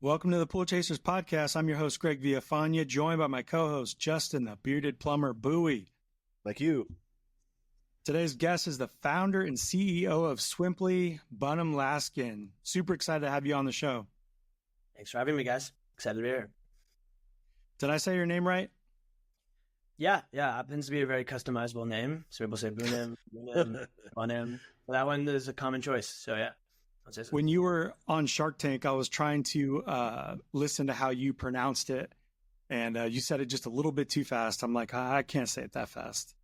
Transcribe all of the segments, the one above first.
Welcome to the Pool Chasers podcast. I'm your host, Greg Villafana, joined by my co-host, Justin, the bearded plumber, Bowie. Like you. Today's guest is the founder and CEO of Swimply, Bunim Laskin. Super excited to have you on the show. Thanks for having me, guys. Excited to be here. Did I say your name right? Yeah. Happens to be a very customizable name. So people say Bunim, Bunim. Well, that one is a common choice. So yeah. So. When you were on Shark Tank, I was trying to listen to how you pronounced it. And you said it just a little bit too fast. I'm like, I can't say it that fast.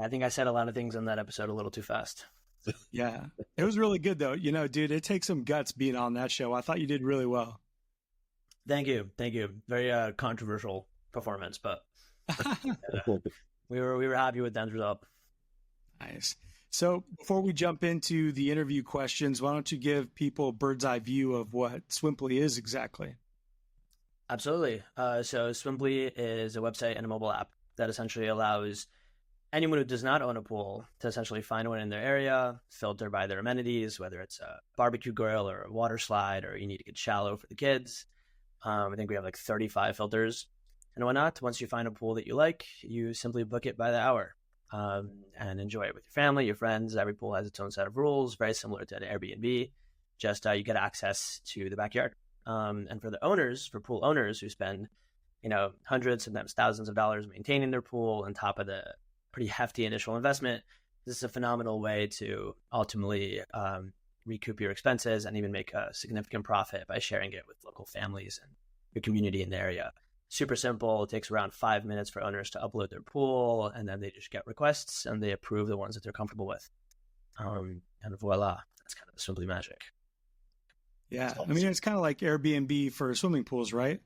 I think I said a lot of things on that episode a little too fast. Yeah. It was really good, though. You know, dude, it takes some guts being on that show. I thought you did really well. Thank you. Very controversial performance, but we were happy with that result. Nice. So before we jump into the interview questions, why don't you give people a bird's eye view of what Swimply is exactly? Absolutely. So Swimply is a website and a mobile app that essentially allows anyone who does not own a pool to essentially find one in their area, filter by their amenities, whether it's a barbecue grill or a water slide, or you need to get shallow for the kids. I think we have like 35 filters and whatnot. Once you find a pool that you like, you simply book it by the hour. And enjoy it with your family, your friends. Every pool has its own set of rules, very similar to an Airbnb. Just you get access to the backyard. And for the owners, for pool owners who spend, hundreds, sometimes thousands of dollars maintaining their pool on top of the pretty hefty initial investment, this is a phenomenal way to ultimately recoup your expenses and even make a significant profit by sharing it with local families and your community in the area. Super simple. It takes around 5 minutes for owners to upload their pool, and then they just get requests and they approve the ones that they're comfortable with. And voila, that's kind of the Swimply magic. Yeah. I mean, it's kind of like Airbnb for swimming pools, right?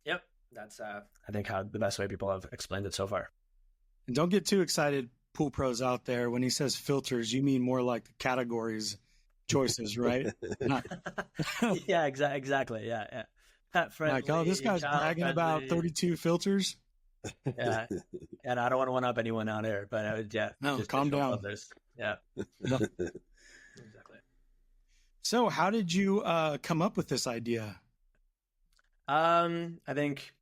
Yep. That's, I think, how the best way people have explained it so far. And don't get too excited, pool pros out there. When he says filters, you mean more like the categories, choices, right? Yeah, exactly. Yeah. Pet friendly. Like, oh, this guy's bragging about 32 filters. Yeah, and I don't want to one up anyone out here, but yeah. No, calm down. Others. Yeah. No. Exactly. So, how did you come up with this idea? I think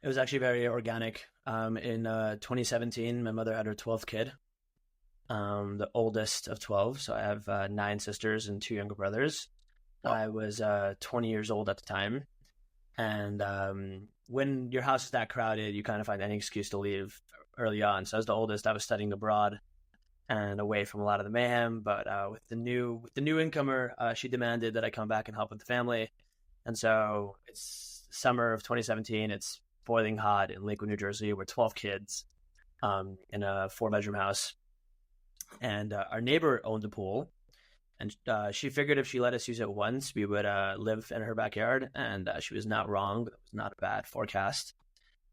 it was actually very organic. In 2017, my mother had her 12th kid, the oldest of 12. So I have 9 sisters and 2 younger brothers. Oh. I was 20 years old at the time. And when your house is that crowded, you kind of find any excuse to leave early on. So as the oldest, I was studying abroad and away from a lot of the mayhem. But with the new incomer, she demanded that I come back and help with the family. And so it's summer of 2017. It's boiling hot in Lakewood, New Jersey. We're 12 kids in a 4-bedroom house. And our neighbor owned a pool. And she figured if she let us use it once, we would live in her backyard. And she was not wrong. It was not a bad forecast.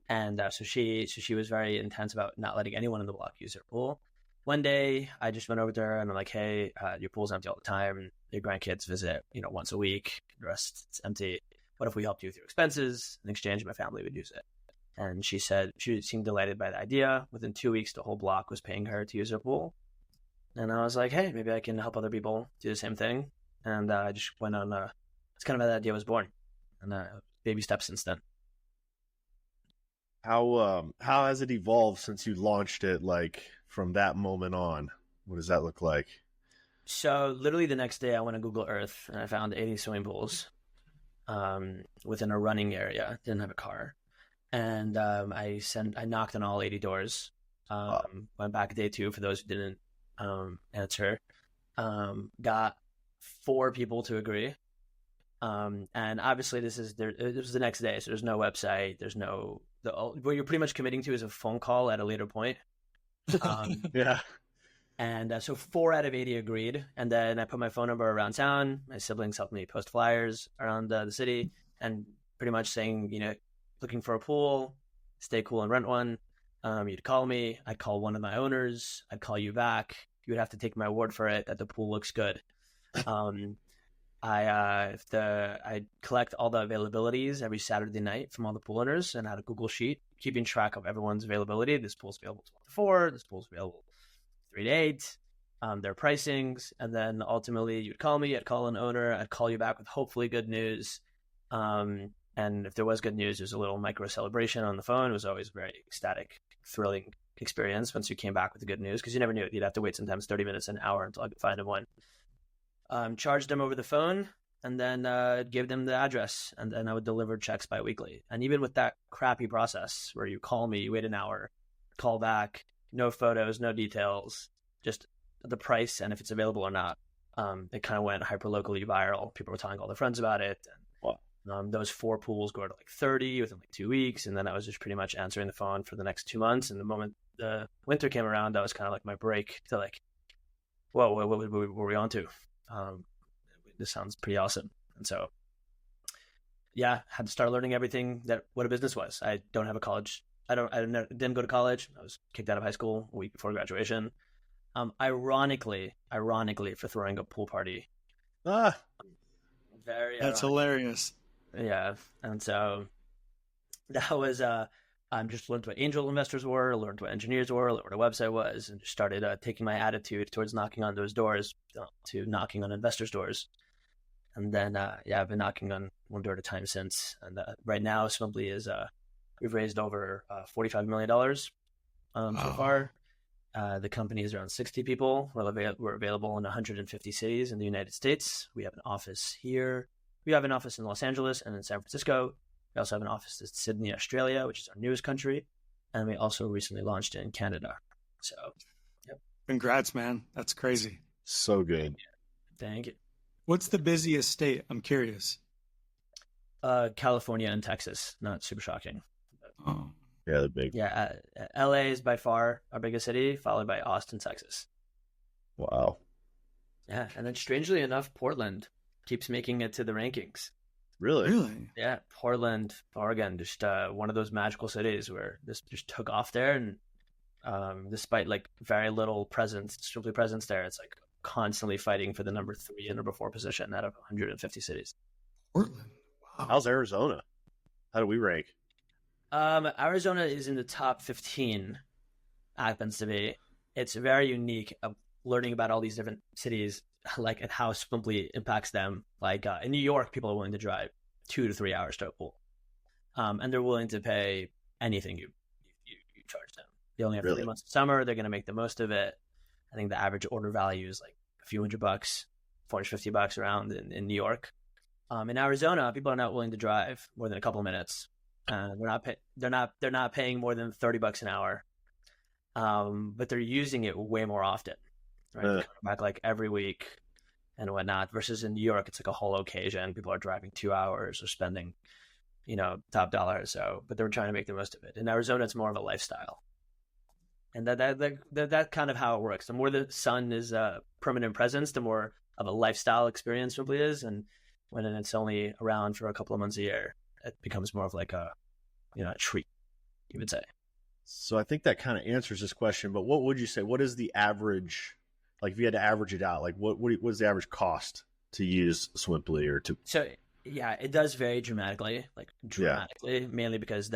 And so she was very intense about not letting anyone in the block use her pool. One day, I just went over to her and I'm like, hey, your pool's empty all the time. Your grandkids visit, once a week. The rest, it's empty. What if we helped you with your expenses? In exchange, my family would use it. And she said she seemed delighted by the idea. Within 2 weeks, the whole block was paying her to use her pool. And I was like, hey, maybe I can help other people do the same thing. And I just went on, it's kind of how that idea was born. And baby steps since then. How has it evolved since you launched it, like, from that moment on? What does that look like? So literally the next day I went to Google Earth and I found 80 swimming pools within a running area. Didn't have a car. And I knocked on all 80 doors. Went back day 2 for those who didn't answer. Got 4 people to agree. And obviously this was the next day, so there's no website, what you're pretty much committing to is a phone call at a later point. Yeah. And so 4 out of 80 agreed. And then I put my phone number around town. My siblings helped me post flyers around the city and pretty much saying, looking for a pool, stay cool and rent one. You'd call me. I'd call one of my owners. I'd call you back. You would have to take my word for it that the pool looks good. I'd collect all the availabilities every Saturday night from all the pool owners and had a Google sheet keeping track of everyone's availability. This pool's available 12 to 4. This pool's available 3 to 8. Their pricings. And then ultimately you'd call me, I'd call an owner, I'd call you back with hopefully good news. And if there was good news, there's a little micro celebration on the phone. It was always a very ecstatic, thrilling experience once you came back with the good news, because you never knew. You'd have to wait sometimes 30 minutes, an hour until I could find him one. Charged them over the phone, and then give them the address, and then I would deliver checks bi-weekly. And even with that crappy process where you call me, you wait an hour, call back, no photos, no details, just the price and if it's available or not, it kind of went hyper locally viral. People were telling all their friends about it. And, those 4 pools go to like 30 within like 2 weeks, and then I was just pretty much answering the phone for the next 2 months. And the moment the winter came around, that was kind of like my break to like, whoa, what were we on to? This sounds pretty awesome. And so, yeah, had to start learning everything that what a business was. I don't have a college. I didn't go to college. I was kicked out of high school a week before graduation. Ironically, for throwing a pool party. Very. That's hilarious. Yeah, and so that was just learned what angel investors were, learned what engineers were, learned what a website was, and just started taking my attitude towards knocking on those doors to knocking on investors' doors. And then, I've been knocking on one door at a time since. And right now, Swimply is we've raised over $45 million so far. The company is around 60 people. We're available in 150 cities in the United States. We have an office here. We have an office in Los Angeles and in San Francisco. We also have an office in Sydney, Australia, which is our newest country. And we also recently launched in Canada. So, yep. Congrats, man. That's crazy. So good. Thank you. What's the busiest state? I'm curious. California and Texas. Not super shocking. Oh. Yeah, the big. Yeah, LA is by far our biggest city, followed by Austin, Texas. Wow. Yeah, and then strangely enough, Portland keeps making it to the rankings. Really? Yeah, Portland, Oregon, just one of those magical cities where this just took off there, and despite like very little Swimply presence there, it's like constantly fighting for the number 3 and number 4 position out of 150 cities. Portland. Wow. How's Arizona? How do we rank? Arizona is in the top 15, happens to be. It's very unique of learning about all these different cities, like and how Swimply impacts them. Like in New York, people are willing to drive 2 to 3 hours to a pool, and they're willing to pay anything you charge them. They only have 3 months of summer. They're going to make the most of it. I think the average order value is like a few $100, $450 around in New York. In Arizona, people are not willing to drive more than a couple of minutes. They're not paying more than $30 an hour, but they're using it way more often, right? They come back like every week and whatnot. Versus in New York, it's like a whole occasion. People are driving 2 hours or spending, top dollar or so, but they're trying to make the most of it. In Arizona, it's more of a lifestyle, and that kind of how it works. The more the sun is a permanent presence, the more of a lifestyle experience Swimply is, and when it's only around for a couple of months a year, it becomes more of like a treat, you would say. So I think that kind of answers this question, but what would you say? What is the average, like if you had to average it out, like what is the average cost to use Swimply or to? So yeah, it does vary dramatically, mainly because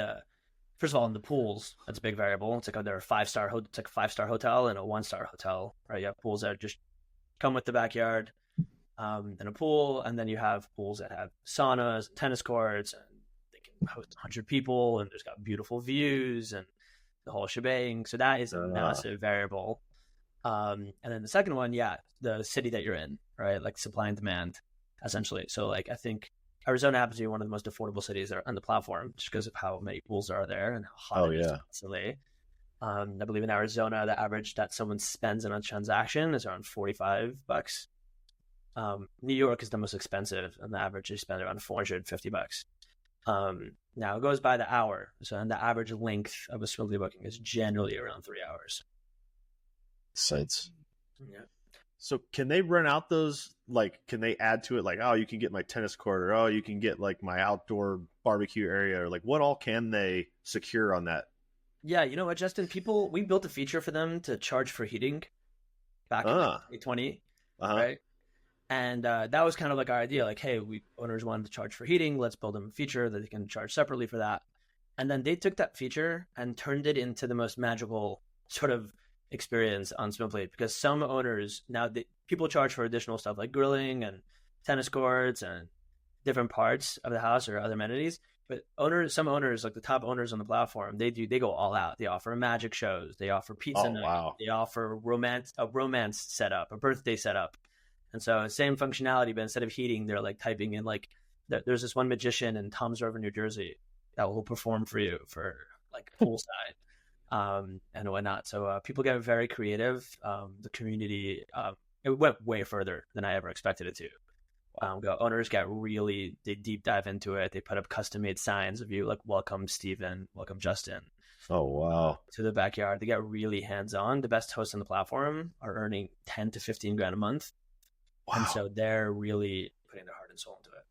first of all, in the pools, that's a big variable. It's like they're a 5-star, it's like a 5-star hotel and a 1-star hotel, right? You have pools that just come with the backyard, and a pool, and then you have pools that have saunas, and tennis courts, and they can host 100 people, and there's got beautiful views and the whole shebang. So that is a massive variable. And then the second one, the city that you're in, right? Like supply and demand, essentially. So like I think Arizona happens to be one of the most affordable cities that are on the platform just because of how many pools are there and how hot it is constantly. I believe in Arizona, the average that someone spends on a transaction is around $45. New York is the most expensive, and the average you spend around $450. Now it goes by the hour, and the average length of a Swimply booking is generally around 3 hours. Sites. Yeah. So can they rent out those? Like, can they add to it? Like, oh, you can get my tennis court, or oh, you can get like my outdoor barbecue area, or like what all can they secure on that? Yeah, you know what, Justin? We built a feature for them to charge for heating back in 2020, right? And that was kind of like our idea. Like, hey, owners wanted to charge for heating. Let's build them a feature that they can charge separately for that. And then they took that feature and turned it into the most magical sort of experience on Swimply, because some owners now people charge for additional stuff like grilling and tennis courts, and different parts of the house or other amenities. But some owners, like the top owners on the platform, they go all out. They offer magic shows, they offer pizza night, wow. they offer a romance setup, a birthday setup, and so same functionality, but instead of heating, they're like typing in like there's this one magician in Toms River, New Jersey, that will perform for you for like poolside, and whatnot. So people get very creative. The community, it went way further than I ever expected it to. Owners they deep dive into it. They put up custom made signs of you like welcome Steven, welcome Justin. Oh wow. To the backyard. They get really hands on. The best hosts on the platform are earning 10 to 15 grand a month. Wow. And so they're really putting their heart and soul into it.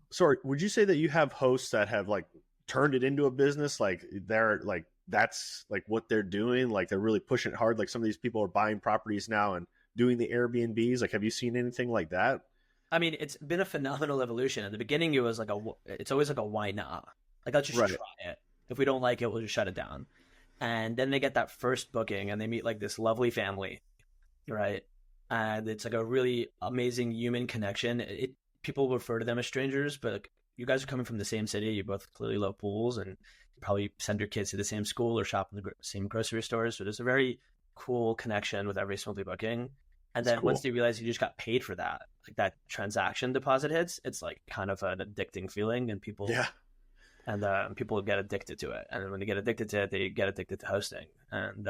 Sorry, would you say that you have hosts that have like turned it into a business? Like they're like, that's like what they're doing. Like they're really pushing it hard. Like some of these people are buying properties now and doing the Airbnbs. Like, have you seen anything like that? I mean, it's been a phenomenal evolution. At the beginning, it was like it's always like a why not? Like, let's just try it. If we don't like it, we'll just shut it down. And then they get that first booking and they meet like this lovely family, right? And it's like a really amazing human connection. People refer to them as strangers, but like, you guys are coming from the same city. You both clearly love pools and you probably send your kids to the same school or shop in the same grocery stores. So there's a very cool connection with every Swimply booking. And then once they realize you just got paid for that, like that transaction deposit hits, it's like kind of an addicting feeling, and people people get addicted to it. And when they get addicted to it, they get addicted to hosting and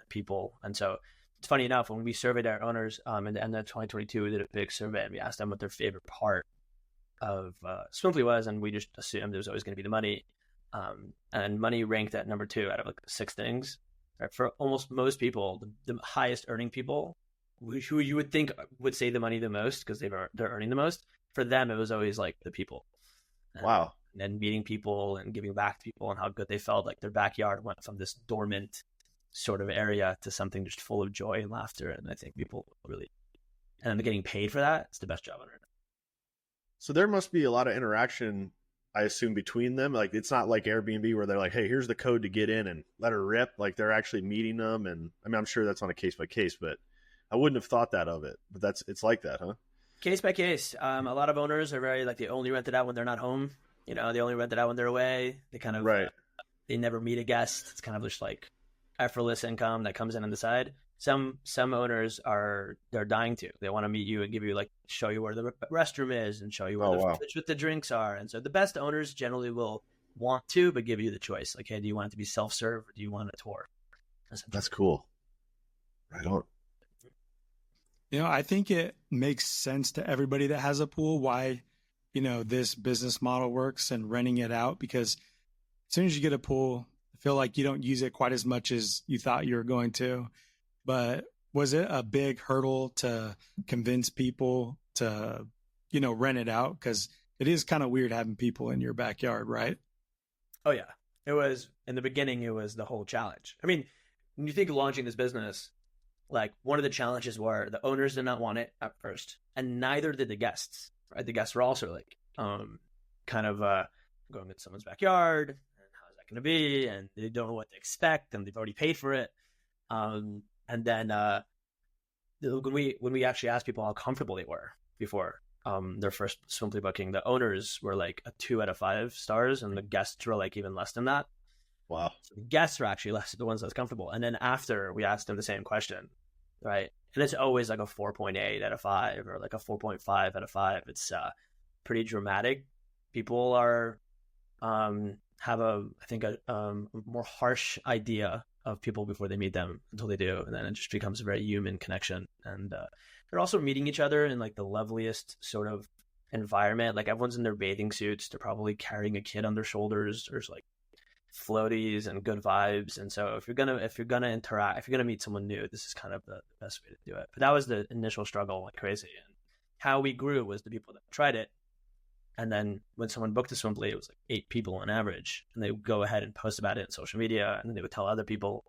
people. And so it's funny enough, when we surveyed our owners in the end of 2022, we did a big survey and we asked them what their favorite part of Swimply was, and we just assumed it was always going to be the money. And money ranked at number 2 out of like 6 things. Right? For almost most people, the highest earning people, who you would think would say the money the most because they're earning the most, for them it was always like the people. Wow. And then meeting people and giving back to people and how good they felt. Like their backyard went from this dormant sort of area to something just full of joy and laughter. And I think people really, and then getting paid for that, it's the best job on earth. So there must be a lot of interaction, I assume, between them. Like it's not like Airbnb where they're like, hey, here's the code to get in and let her rip. Like they're actually meeting them. And I mean, I'm sure that's on a case by case, but I wouldn't have thought that of it, but it's like that, huh? Case by case. A lot of owners are very like, they only rent it out when they're not home. You know, they only rent it out when they're away. They kind of, they never meet a guest. It's kind of just like effortless income that comes in on the side. Some owners they're dying to. They want to meet you and give you like, show you where the restroom is and show you where the fridge with the drinks are. And so the best owners generally will want to, but give you the choice. Like, hey, do you want it to be self-serve or do you want a tour? That's cool. Right on. You know, I think it makes sense to everybody that has a pool why, you know, this business model works and renting it out, because as soon as you get a pool, I feel like you don't use it quite as much as you thought you were going to. But was it a big hurdle to convince people to, you know, rent it out? Because it is kind of weird having people in your backyard, right? Oh, yeah. It was, in the beginning, it was the whole challenge. I mean, when you think of launching this business, like one of the challenges were the owners did not want it at first, and neither did the guests. Right, the guests were also like, kind of going into someone's backyard, and how's that going to be? And they don't know what to expect, and they've already paid for it. And then when we actually asked people how comfortable they were before their first Swimply booking, the owners were like a 2 out of 5 stars, and the guests were like even less than that. Wow. So the guests are actually the ones that's comfortable. And then after we asked them the same question, right? And it's always like a 4.8 out of 5 or like a 4.5 out of 5. It's pretty dramatic. People are have a more harsh idea of people before they meet them until they do, and then it just becomes a very human connection. And they're also meeting each other in like the loveliest sort of environment. Like everyone's in their bathing suits. They're probably carrying a kid on their shoulders. There's like floaties and good vibes. And so if you're gonna interact, if you're gonna meet someone new, this is kind of the best way to do it. But that was the initial struggle, like crazy. And how we grew was the people that tried it. And then when someone booked a Swimply, it was like 8 people on average, and they would go ahead and post about it on social media, and then they would tell other people.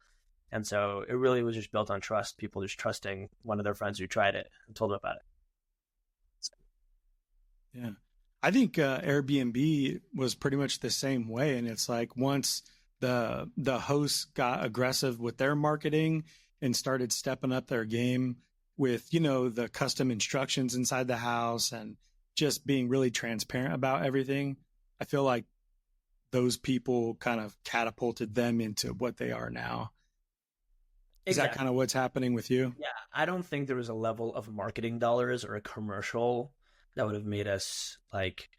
And so it really was just built on trust, people just trusting one of their friends who tried it and told them about it. Yeah. I think Airbnb was pretty much the same way. And it's like once the hosts got aggressive with their marketing and started stepping up their game with, you know, the custom instructions inside the house and just being really transparent about everything, I feel like those people kind of catapulted them into what they are now. Is that kind of what's happening with you? Yeah, I don't think there was a level of marketing dollars or a commercial that would have made us like,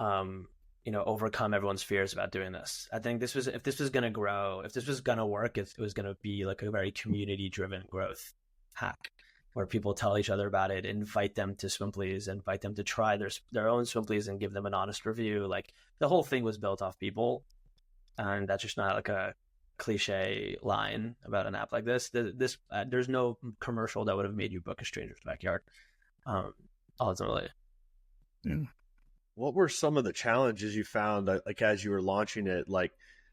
overcome everyone's fears about doing this. I think if this was going to grow, if this was going to work, it was going to be like a very community-driven growth hack where people tell each other about it, invite them to Swimplys, invite them to try their own Swimplys and give them an honest review. Like the whole thing was built off people, and that's just not like a cliche line about an app like this. There's no commercial that would have made you book a stranger's backyard. Ultimately. Yeah. What were some of the challenges you found, like as you were launching it, like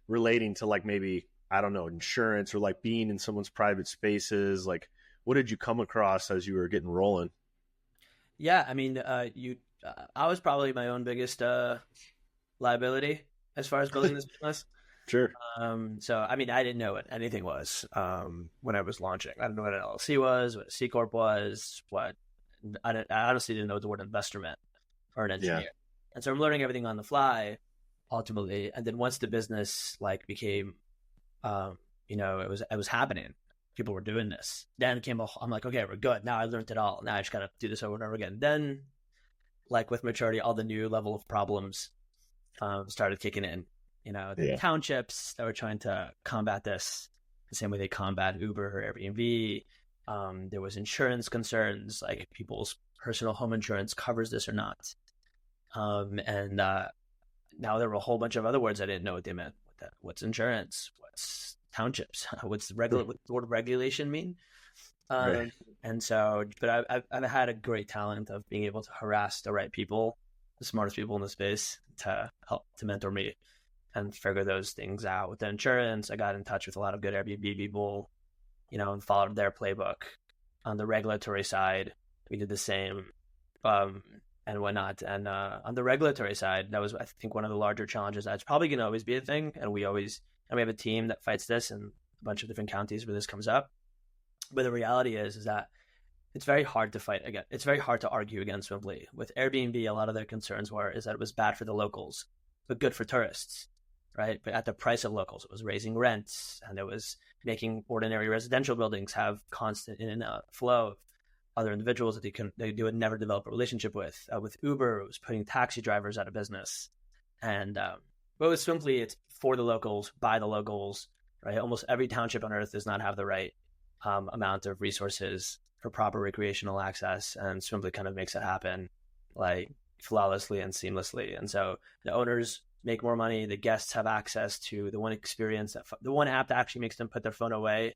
relating to like maybe, I don't know, insurance or like being in someone's private spaces? Like, what did you come across as you were getting rolling? Yeah, I mean, I was probably my own biggest liability as far as building this business. Sure. So, I mean, I didn't know what anything was when I was launching. I didn't know what an LLC was, what a C Corp was, I honestly didn't know what the word investor meant or an engineer. Yeah. And so I'm learning everything on the fly, ultimately. And then once the business like became, it was happening. People were doing this. Then I'm like, okay, we're good. Now I learned it all. Now I just got to do this over and over again. Then, like with maturity, all the new level of problems started kicking in. The townships that were trying to combat this the same way they combat Uber or Airbnb. There was insurance concerns, like people's personal home insurance covers this or not. And now there were a whole bunch of other words I didn't know what they meant. What's insurance? What's townships? What's what the word regulation mean? Right. And so, but I've had a great talent of being able to harass the right people, the smartest people in the space, to help to mentor me and figure those things out. With the insurance, I got in touch with a lot of good Airbnb people, and followed their playbook. On the regulatory side, we did the same, and whatnot. And on the regulatory side, that was, I think, one of the larger challenges. That's probably going to always be a thing. And we have a team that fights this in a bunch of different counties where this comes up. But the reality is that it's very hard to fight against. It's very hard to argue against Swimply. With Airbnb, a lot of their concerns is that it was bad for the locals, but good for tourists, right? But at the price of locals, it was raising rents, and it was making ordinary residential buildings have constant in and out flow of other individuals that they would never develop a relationship with. With Uber, it was putting taxi drivers out of business, and but with Swimply, it's for the locals, by the locals, right? Almost every township on earth does not have the right amount of resources for proper recreational access, and Swimply kind of makes it happen like flawlessly and seamlessly. And so the owners make more money, the guests have access to the one experience, the one app that actually makes them put their phone away,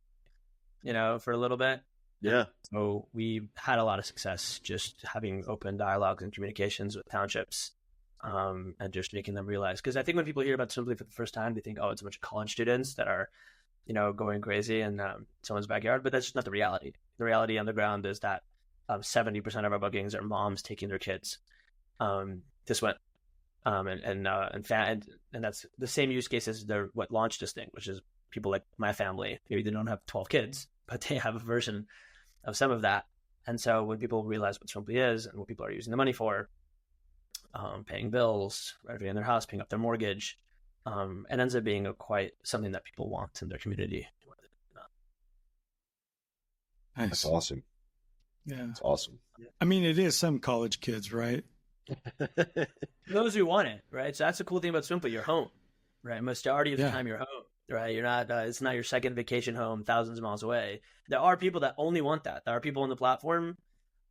for a little bit. Yeah. So we had a lot of success just having open dialogues and communications with townships, and just making them realize, because I think when people hear about Swimply for the first time, they think, oh, it's a bunch of college students that are going crazy in someone's backyard, but that's just not the reality. The reality on the ground is that 70% of our bookings are moms taking their kids to swim, and that's the same use case as what launched this thing, which is people like my family. Maybe they don't have 12 kids, but they have a version of some of that. And so when people realize what Swimply is and what people are using the money for, paying bills, renovating their house, paying up their mortgage, it ends up being quite something that people want in their community. Nice. That's awesome. Yeah. That's awesome. I mean, it is some college kids, right? Those who want it, right? So that's the cool thing about Swimply. You're home, right? Majority of the Yeah. time you're home, right? You're not, it's not your second vacation home thousands of miles away. There are people that only want that. There are people on the platform.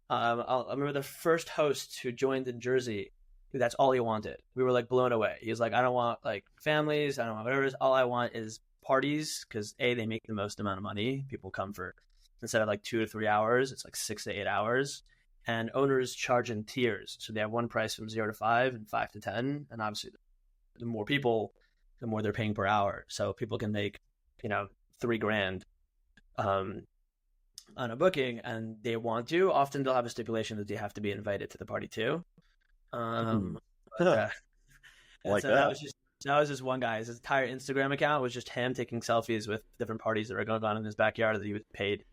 I remember the first host who joined in Jersey, that's all he wanted. We were like blown away. He was like, I don't want like families. I don't want whatever it is. All I want is parties, because they make the most amount of money. People come for, instead of like 2 to 3 hours, it's like 6 to 8 hours. And owners charge in tiers. So they have one price from 0 to 5 and 5 to 10. And obviously the more people, the more they're paying per hour. So people can make, $3,000 on a booking, and they want to. Often they'll have a stipulation that they have to be invited to the party too. Like that. That was just one guy. His entire Instagram account was just him taking selfies with different parties that were going on in his backyard that he was paid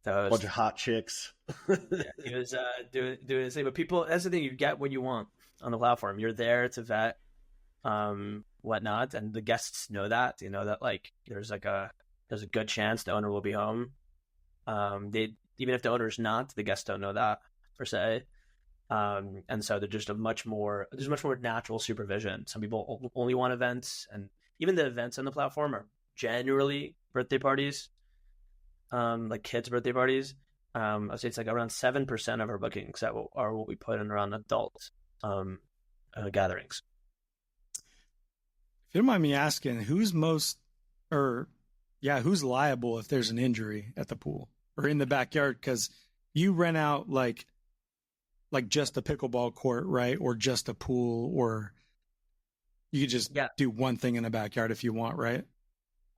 the host. Bunch of hot chicks. Yeah, he was doing his thing. But people, that's the thing, you get what you want on the platform. You're there to vet whatnot, and the guests know that. You know that like there's a good chance the owner will be home. They even if the owner's not, the guests don't know that per se. And so there's much more natural supervision. Some people only want events, and even the events on the platform are generally birthday parties, like kids' birthday parties. I'd say it's like around 7% of our bookings are what we put in around adult gatherings. If you don't mind me asking, who's liable if there's an injury at the pool or in the backyard? Because you rent out like just a pickleball court, right? Or just a pool, or you could just do one thing in the backyard if you want, right?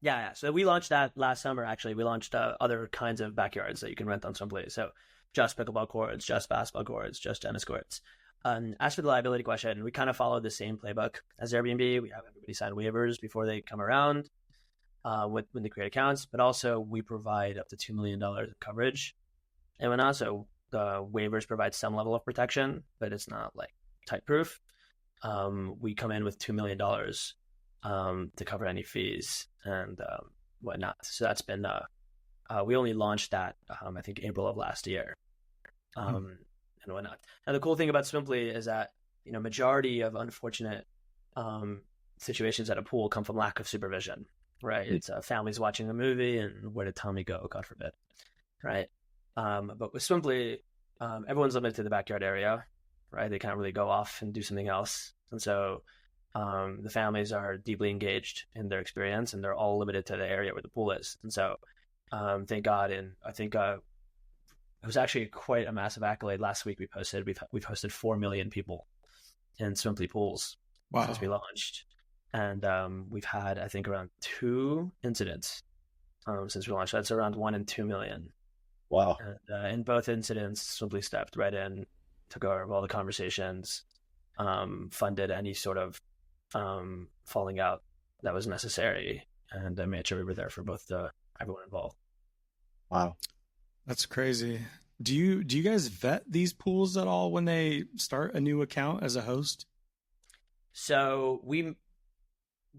Yeah. So we launched that last summer, actually. We launched other kinds of backyards that you can rent on Swimply. So just pickleball courts, just basketball courts, just tennis courts. As for the liability question, we kind of follow the same playbook as Airbnb. We have everybody sign waivers before they come around when they create accounts, but also we provide up to $2 million of coverage. And when also the waivers provide some level of protection, but it's not like type proof. We come in with $2 million to cover any fees and whatnot. So that's been, we only launched that, I think April of last year. And whatnot. Now, the cool thing about Swimply is that, majority of unfortunate situations at a pool come from lack of supervision, right? It's families watching a movie and where did Tommy go? God forbid, right? But with Swimply, everyone's limited to the backyard area, right? They can't really go off and do something else. And so the families are deeply engaged in their experience, and they're all limited to the area where the pool is. And so thank God, and I think it was actually quite a massive accolade. Last week we've hosted 4 million people in Swimply pools since we launched. And we've had, I think, around 2 incidents since we launched. That's around 1 in 2 million. Wow. And in both incidents, Swimply stepped right in, took over all the conversations, funded any sort of falling out that was necessary, and made sure we were there for both everyone involved. Wow. That's crazy. Do you guys vet these pools at all when they start a new account as a host? So we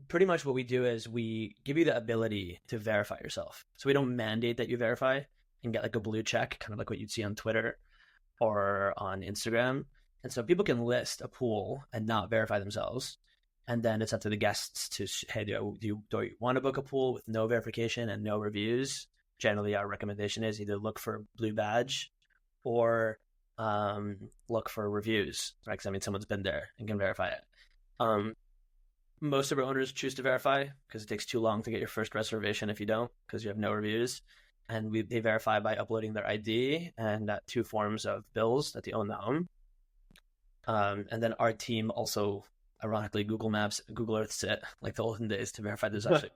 pretty much what we do is we give you the ability to verify yourself. So we don't mandate that you verify and get like a blue check, kind of like what you'd see on Twitter or on Instagram. And so people can list a pool and not verify themselves. And then it's up to the guests to, hey, do you want to book a pool with no verification and no reviews? Generally, our recommendation is either look for blue badge or look for reviews, right? Because, someone's been there and can verify it. Most of our owners choose to verify because it takes too long to get your first reservation if you don't, because you have no reviews. And they verify by uploading their ID and 2 forms of bills that they own the home. And then our team also, ironically, Google Earths it, like the olden days, to verify there's actually...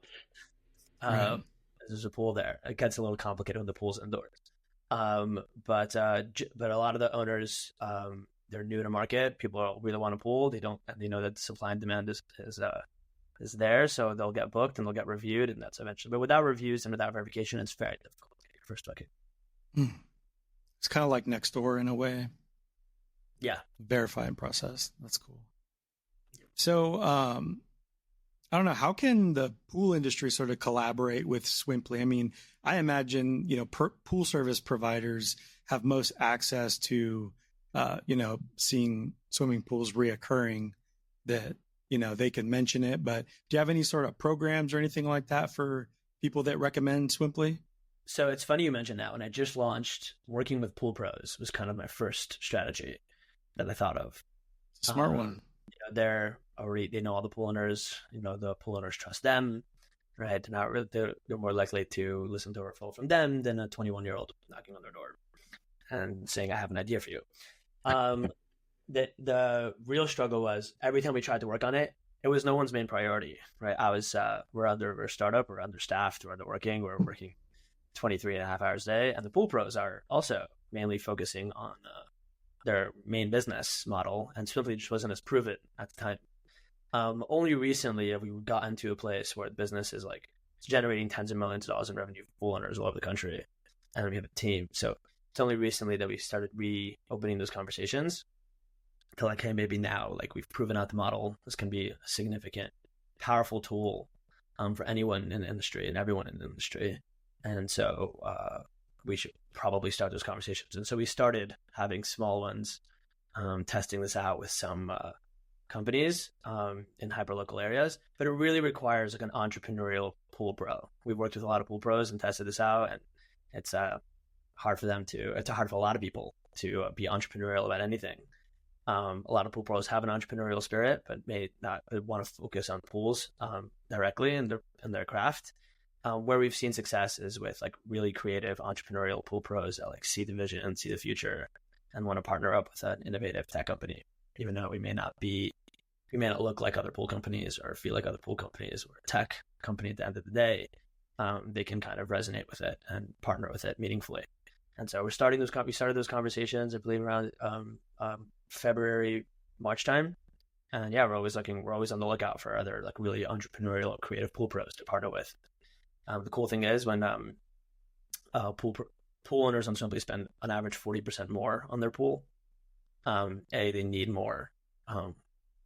There's a pool there. It gets a little complicated when the pool's indoors. But a lot of the owners, they're new to market. People really want a pool. They know that supply and demand is there, so they'll get booked and they'll get reviewed, and that's eventually. But without reviews and without verification, it's very difficult to get your first booking. It's kind of like Nextdoor in a way. Yeah, verifying process. That's cool. So, I don't know, how can the pool industry sort of collaborate with Swimply? I imagine, pool service providers have most access to, seeing swimming pools reoccurring that, they can mention it. But do you have any sort of programs or anything like that for people that recommend Swimply? So it's funny you mentioned that. When I just launched, working with pool pros was kind of my first strategy that I thought of. Smart one. They know all the pool owners. The pool owners trust them, right? They're more likely to listen to a referral from them than a 21-year-old knocking on their door and saying, "I have an idea for you." The real struggle was every time we tried to work on it, it was no one's main priority, right? We're a startup, we're understaffed, we're underworking, we're working 23 and a half hours a day, and the pool pros are also mainly focusing on their main business model, and Swimply just wasn't as proven at the time. Only recently have we gotten to a place where the business is it's generating tens of millions of dollars in revenue for pool owners all over the country. and we have a team. So it's only recently that we started reopening those conversations to like, hey, maybe now like we've proven out the model. This can be a significant, powerful tool for anyone in the industry and everyone in the industry. And so we should probably start those conversations. And so we started having small ones, testing this out with some companies in hyperlocal areas, but it really requires like an entrepreneurial pool pro. We've worked with a lot of pool pros and tested this out, and it's hard for a lot of people to be entrepreneurial about anything. A lot of pool pros have an entrepreneurial spirit, but may not want to focus on pools directly in their craft. Where we've seen success is with like really creative entrepreneurial pool pros that like see the vision and see the future and want to partner up with an innovative tech company, even though we may not look like other pool companies or feel like other pool companies. We're a tech company at the end of the day. They can kind of resonate with it and partner with it meaningfully. And so we started those conversations, I believe, around February, March time. And yeah, we're always on the lookout for other like really entrepreneurial, creative pool pros to partner with. The cool thing is when pool owners on Swimply spend on average 40% more on their pool. They need more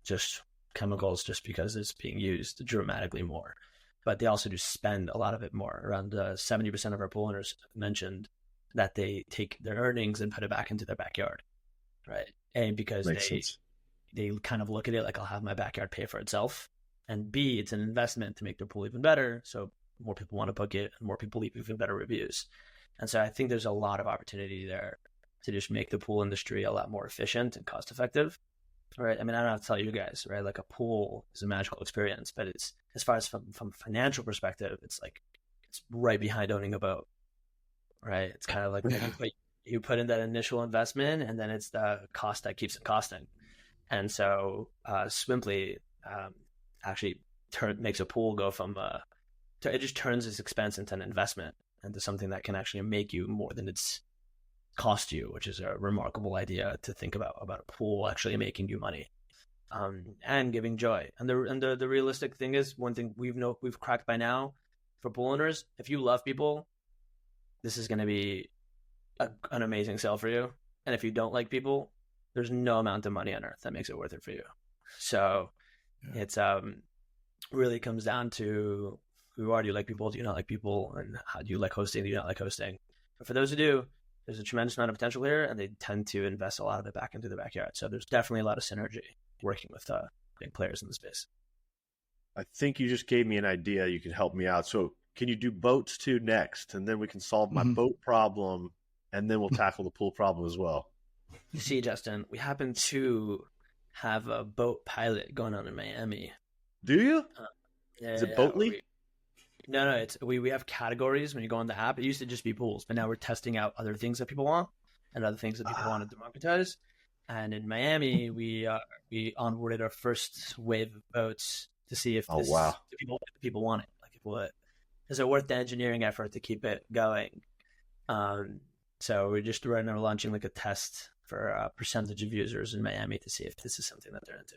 just chemicals just because it's being used dramatically more. But they also do spend a lot of it more. Around 70% of our pool owners mentioned that they take their earnings and put it back into their backyard, right? And because they kind of look at it like, I'll have my backyard pay for itself. And B, it's an investment to make their pool even better. So more people want to book it and more people leave even better reviews. And so I think there's a lot of opportunity there to just make the pool industry a lot more efficient and cost effective. Right. I mean, I don't have to tell you guys, right? Like a pool is a magical experience, but it's as far as from a financial perspective, it's right behind owning a boat, right? It's kind of like you put in that initial investment and then it's the cost that keeps it costing. And so Swimply actually makes a pool go from it just turns its expense into an investment, into something that can actually make you more than it's cost you, which is a remarkable idea to think about a pool actually making you money and giving joy. And the realistic thing is, one thing we've cracked by now for pool owners, if you love people, this is going to be an amazing sell for you. And if you don't like people, there's no amount of money on earth that makes it worth it for you. So it's really comes down to who are you like people, do you not like people, and how do you like hosting, do you not like hosting? But for those who do, there's a tremendous amount of potential here, and they tend to invest a lot of it back into the backyard. So there's definitely a lot of synergy working with big players in the space. I think you just gave me an idea. You can help me out. So can you do boats too next? And then we can solve my boat problem, and then we'll tackle the pool problem as well. You see, Justin, we happen to have a boat pilot going on in Miami. Do you? Is it Boatly? No, we have categories when you go on the app. It used to just be pools, but now we're testing out other things that people want and other things that people want to democratize. And in Miami, we onboarded our first wave of boats to see if people want it. Like, is it worth the engineering effort to keep it going? So we're just launching like a test for a percentage of users in Miami to see if this is something that they're into.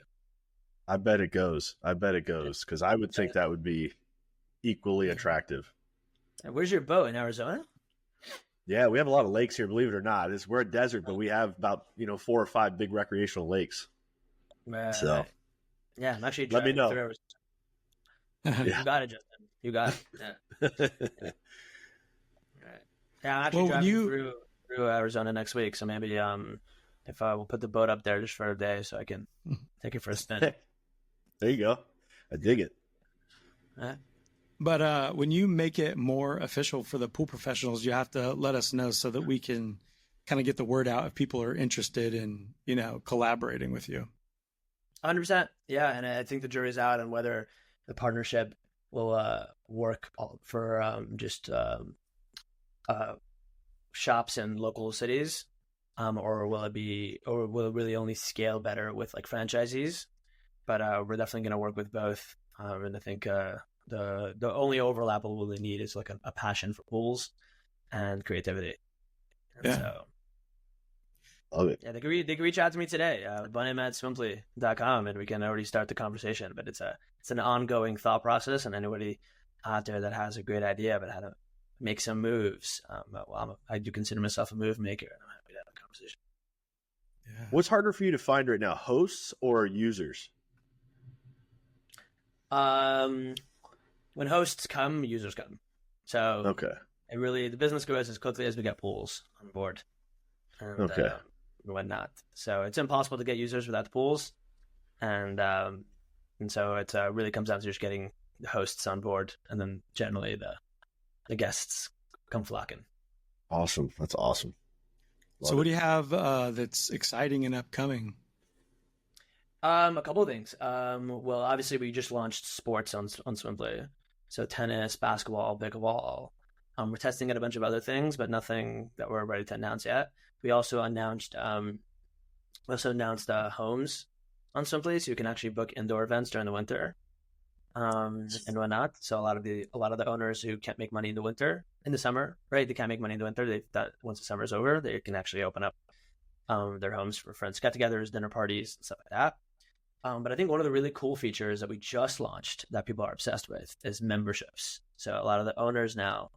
I bet it goes because I would think that would be equally attractive. And where's your boat, in Arizona? Yeah, we have a lot of lakes here, believe it or not. We're a desert, but we have about 4 or 5 big recreational lakes. So yeah, I'm actually let me know. You got it, Justin. You got it. Yeah. Yeah, I'm actually driving through Arizona next week, so maybe if we'll put the boat up there just for a day so I can take it for a spin. There you go. I dig it. But when you make it more official for the pool professionals, you have to let us know so that we can kind of get the word out if people are interested in, collaborating with you. 100%. Yeah. And I think the jury's out on whether the partnership will work for just shops in local cities, or will it really only scale better with like franchisees? But we're definitely going to work with both. And I think the only overlap we'll really need is like a passion for pools and creativity. And so, love it. Yeah, they can reach out to me today, bunim@swimply.com, and we can already start the conversation. But it's an ongoing thought process, and anybody out there that has a great idea about how to make some moves. I do consider myself a move maker, and I'm happy to have a conversation. Yeah. What's harder for you to find right now, hosts or users? When hosts come, users come. So Okay. the business grows as quickly as we get pools on board and whatnot. So it's impossible to get users without the pools, and so it really comes down to just getting the hosts on board, and then generally the guests come flocking. Awesome. That's awesome. So what do you have that's exciting and upcoming? A couple of things. Well, obviously we just launched sports on Swimply, so tennis, basketball, pickleball. We're testing out a bunch of other things, but nothing that we're ready to announce yet. We also announced homes on Swimply, so you can actually book indoor events during the winter, and whatnot. So a lot of the owners who can't make money in the summer, right? They can't make money in the winter. That once the summer is over, they can actually open up their homes for friends, get-togethers, dinner parties, and stuff like that. But I think one of the really cool features that we just launched that people are obsessed with is memberships. So a lot of the owners now,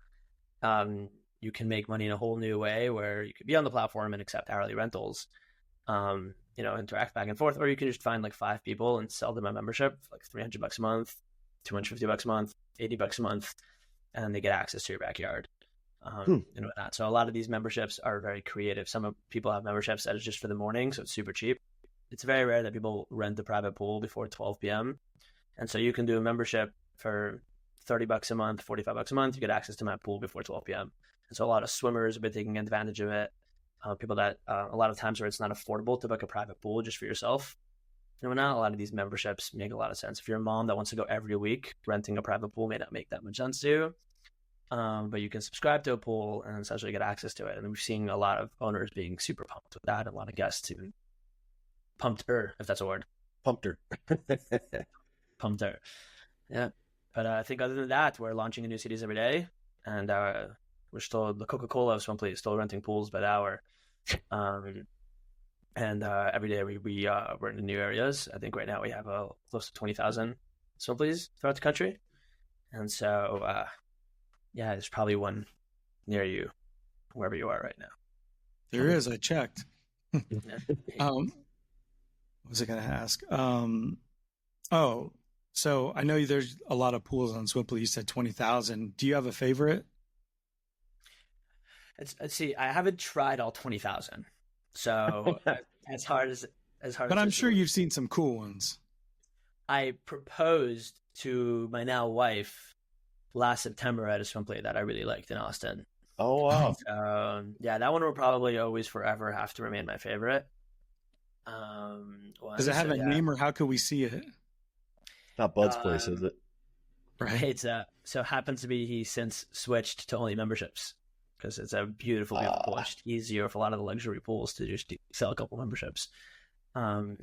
you can make money in a whole new way where you could be on the platform and accept hourly rentals, interact back and forth, or you can just find like 5 people and sell them a membership for like $300 a month, $250 a month, $80 a month, and they get access to your backyard. And whatnot. So a lot of these memberships are very creative. Some people have memberships that is just for the morning, so it's super cheap. It's very rare that people rent a private pool before 12 p.m. And so you can do a membership for $30 a month, $45 a month. You get access to my pool before 12 p.m. And so a lot of swimmers have been taking advantage of it. People that a lot of times where it's not affordable to book a private pool just for yourself. A lot of these memberships make a lot of sense. If you're a mom that wants to go every week, renting a private pool may not make that much sense to you. But you can subscribe to a pool and essentially get access to it. And we've seen a lot of owners being super pumped with that. A lot of guests even pumped-er, if that's a word. Pumped-er. Pumped-er. Yeah. But I think other than that, we're launching in new cities every day. And we're still, the Coca-Cola of Swimply is still renting pools by the hour. And every day we're in new areas. I think right now we have close to 20,000 Swimplys throughout the country. And so, there's probably one near you, wherever you are right now. There is. I checked. What was I going to ask? So I know there's a lot of pools on Swimply. You said 20,000. Do you have a favorite? Let's see. I haven't tried all 20,000, so as hard. But I'm sure you've seen some cool ones. I proposed to my now wife last September at a Swimply that I really liked in Austin. Oh wow! That one will probably always forever have to remain my favorite. Does it have a name, or how could we see it? Not Bud's place, is it? Right. It's so happens to be he since switched to only memberships because it's a beautiful pool. It's easier for a lot of the luxury pools to just sell a couple memberships, and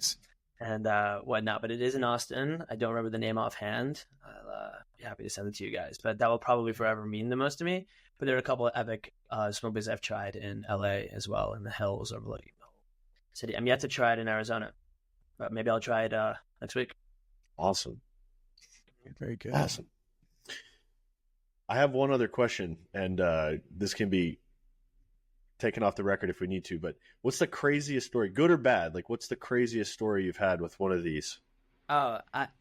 whatnot. But it is in Austin. I don't remember the name offhand. I'll be happy to send it to you guys. But that will probably forever mean the most to me. But there are a couple of epic Swimplays I've tried in LA as well, in the hills overlooking the whole city. I'm yet to try it in Arizona, but maybe I'll try it next week. Awesome. Very good. Awesome. I have one other question, and this can be taken off the record if we need to, but what's the craziest story, good or bad? Like, what's the craziest story you've had with one of these?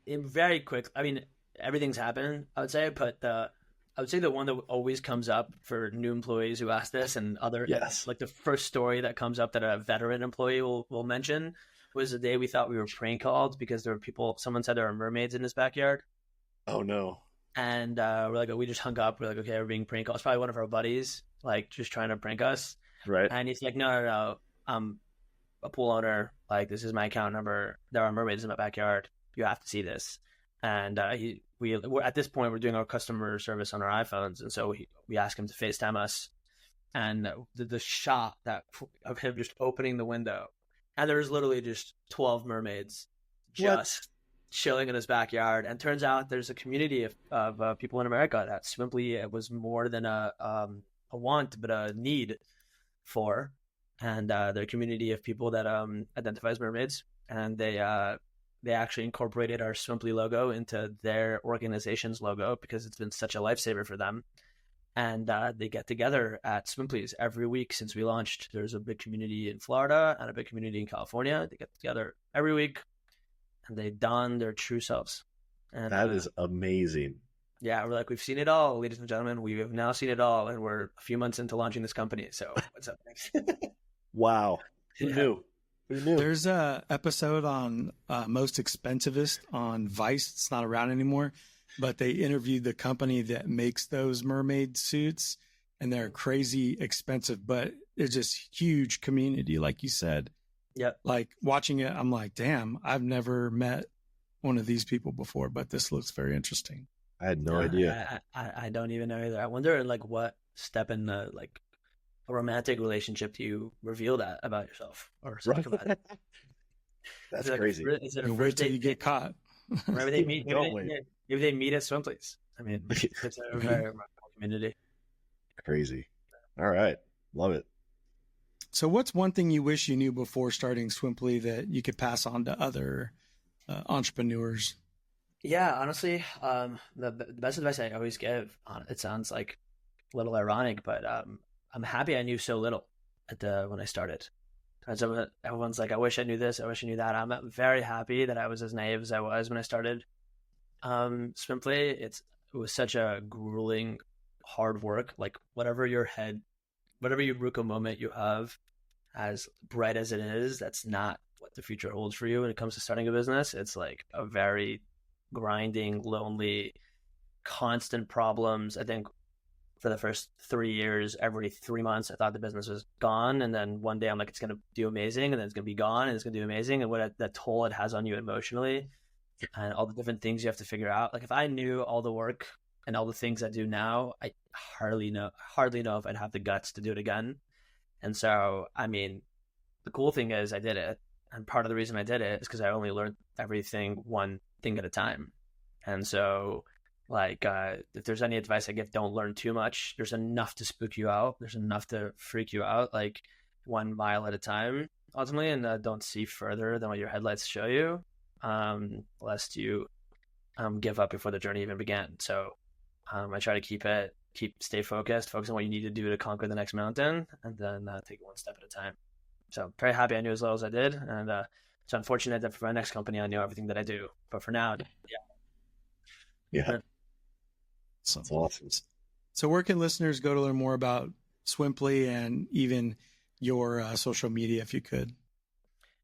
Very quick. I mean, everything's happened, I would say, but I would say the one that always comes up for new employees who ask this and other, like the first story that comes up that a veteran employee will mention was the day we thought we were prank called because someone said there were mermaids in his backyard. Oh no. And we're like, we just hung up. We're like, okay, we're being prank called. It's probably one of our buddies, like just trying to prank us. Right. And he's like, no. I'm a pool owner. Like, this is my account number. There are mermaids in my backyard. You have to see this. And we're at this point, we're doing our customer service on our iPhones. And so we ask him to FaceTime us. And the shot of him just opening the window. And there's literally just 12 mermaids just chilling in his backyard. And turns out there's a community of people in America that Swimply was more than a want, but a need for. And they're a community of people that identify as mermaids. And they actually incorporated our Swimply logo into their organization's logo because it's been such a lifesaver for them. and they get together at Swimply's every week since we launched. There's a big community in Florida and a big community in California. They get together every week, and they don their true selves. And That is amazing. yeah, we're like, we've seen it all, ladies and gentlemen. We have now seen it all, and we're a few months into launching this company. So what's up next? Wow. Who Yeah. knew? Who knew? There's a episode on most expensivest on Vice. It's not around anymore, but they interviewed the company that makes those mermaid suits, and they're crazy expensive, but it's just huge community, like you said. Yep. Like watching it, I'm like, damn, I've never met one of these people before, but this looks very interesting. I had no idea. I don't even know either. I wonder, like, what step in the like a romantic relationship do you reveal that about yourself or something about it? That's Is it like crazy. Is it a You first wait till date? you get caught. Maybe they meet. Don't wait. Maybe they meet at Swimply's. I mean, it's a very remarkable community. Crazy. All right. Love it. So, what's one thing you wish you knew before starting Swimply that you could pass on to other entrepreneurs? Yeah, honestly, the best advice I always give, it sounds like a little ironic, but I'm happy I knew so little when I started. Everyone's like, I wish I knew this, I wish I knew that. I'm very happy that I was as naive as I was when I started. Swimply, it was such a grueling, hard work. Like whatever eureka moment you have, as bright as it is, that's not what the future holds for you when it comes to starting a business. It's like a very grinding, lonely, constant problems. I think for the first 3 years, every 3 months, I thought the business was gone. And then one day I'm like, it's going to do amazing. And then it's going to be gone and it's going to do amazing. And that toll it has on you emotionally and all the different things you have to figure out. Like if I knew all the work and all the things I do now, I hardly know if I'd have the guts to do it again. And so, I mean, the cool thing is I did it. And part of the reason I did it is because I only learned everything one thing at a time. And so, like, if there's any advice I give, don't learn too much. There's enough to spook you out. There's enough to freak you out, like 1 mile at a time, ultimately, and don't see further than what your headlights show you, lest you give up before the journey even began. So I try to stay focus on what you need to do to conquer the next mountain, and then take it one step at a time. So very happy I knew as little as I did, and it's unfortunate that for my next company I know everything that I do. But for now, Yeah. That's awesome. So where can listeners go to learn more about Swimply and even your social media, if you could?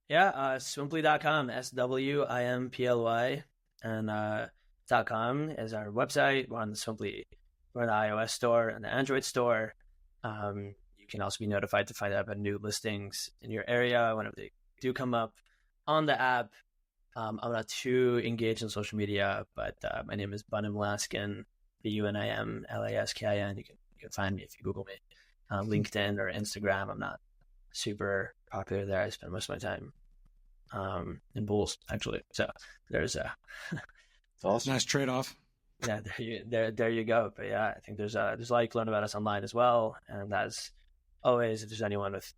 Yeah, Swimply.com, SWIMPLY, and .com is our website. We're on the iOS store and the Android store. You can also be notified to find out about new listings in your area whenever they do come up on the app. I'm not too engaged in social media, but my name is Bunim Laskin, Bunim Laskin. You can find me if you Google me. LinkedIn or Instagram, I'm not super popular there. I spend most of my time in Bulls, actually. So there's It's awesome. Nice trade-off. yeah, there you go. But yeah, I think there's a lot you can learn about us online as well. And as always, if there's anyone with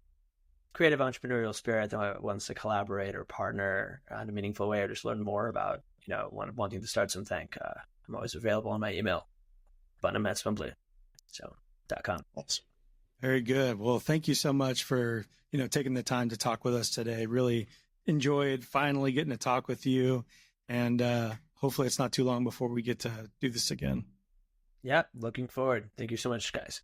creative entrepreneurial spirit that wants to collaborate or partner in a meaningful way, or just learn more about wanting to start something, I'm always available on my email, bunim@swimply, so .com. Awesome. Very good. Well, thank you so much for taking the time to talk with us today. Really enjoyed finally getting to talk with you, and hopefully it's not too long before we get to do this again. Yeah, looking forward. Thank you so much, guys.